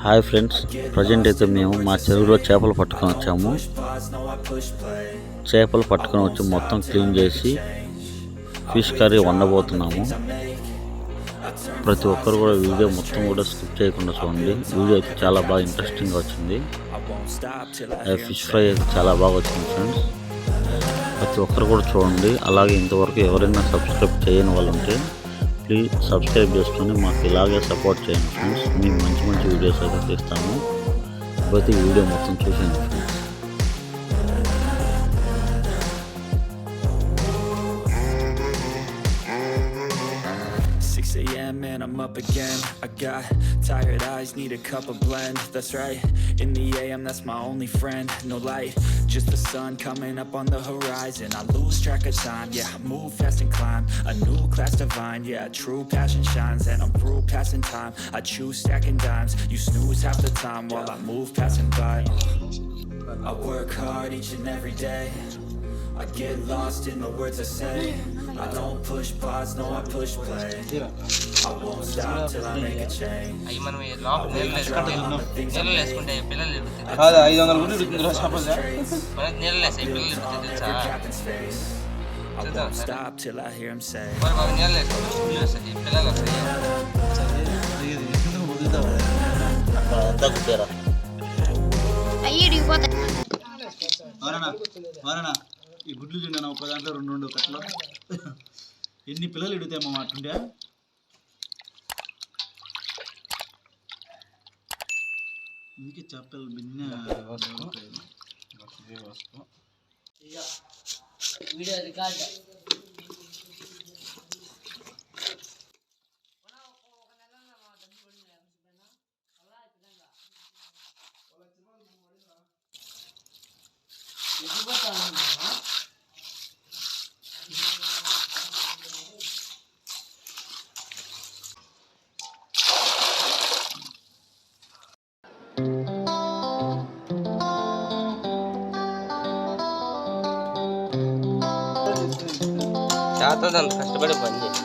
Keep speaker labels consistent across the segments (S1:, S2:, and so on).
S1: Hi friends, present అయితే మేము మా చెరువులో చేపలు పట్టుకొని వచ్చాము. చేపలు పట్టుకొని వచ్చి మొత్తం క్లీన్ చేసి ఫిష్ కర్రీ వండబోతున్నాము. ప్రతి ఒక్కరు కూడా వీడియో మొత్తం కూడా స్కిప్ చేయకుండా చూడండి. వీడియో అయితే చాలా బాగా ఇంట్రెస్టింగ్గా వచ్చింది. ఫిష్ ఫ్రై అయితే చాలా బాగా వచ్చింది ఫ్రెండ్స్. ప్రతి ఒక్కరు కూడా చూడండి. అలాగే ఇంతవరకు ఎవరైనా సబ్స్క్రైబ్ చేయని వాళ్ళు ఉంటే ప్లీజ్ సబ్స్క్రైబ్ చేసుకొని మాకు ఇలాగే సపోర్ట్ చేయండి ఫ్రెండ్స్. మేము మంచి మంచి వీడియోస్ అయితే తీస్తాము. ప్రతి వీడియో మొత్తం చూసేయండి friends.
S2: 6 a.m. and I'm up again. I got tired eyes, need a cup of blend. That's right, in the AM that's my only friend. No light, just the sun coming up on the horizon. I lose track of time, yeah, I move fast and climb a new class divine. Yeah, true passion shines and I'm through passing time. I choose stacking dimes, you snooze half the time while I move passing by. I work hard each and every day, I get lost in the words I say. I don't push pause, no I push play. I won't stop till I make a change.
S3: అయ్యి మనం నీళ్ళు వేసుకుంటే పిల్లలు ఎడుగుతాయి.
S4: కాదు 500 గుడ్లు ఎడుగుతుందిరా చేపలు.
S3: మనకి నీళ్ళు వేసాయి పిల్లలు ఎడుగుతాయి తెలుసా?
S2: I won't stop till I hear him say.
S3: మరి మాకు నీళ్ళు వేసుకుంటే పిల్లలు వస్తాయి పిల్లలు వస్తాయి.
S1: అంతా కుట్టారా
S4: వారనా ఈ గుడ్లు చూడనా ఒక దాంట్లో రెండు కట్టలు ఎన్ని పిల్లలు ఎడుగుతాయమ్మా మాటుంటే. ఇందుకే చేపలు భిన్న
S3: వీడియో రికార్డ్ చేత కష్టపడి పని చేయి.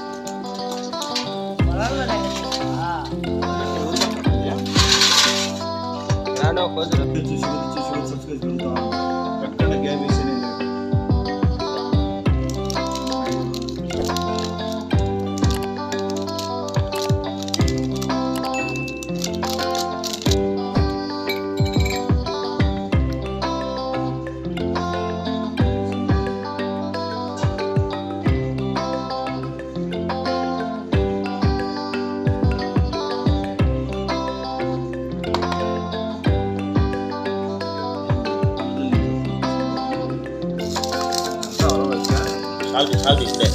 S1: సాల్ట్ ఇస్తే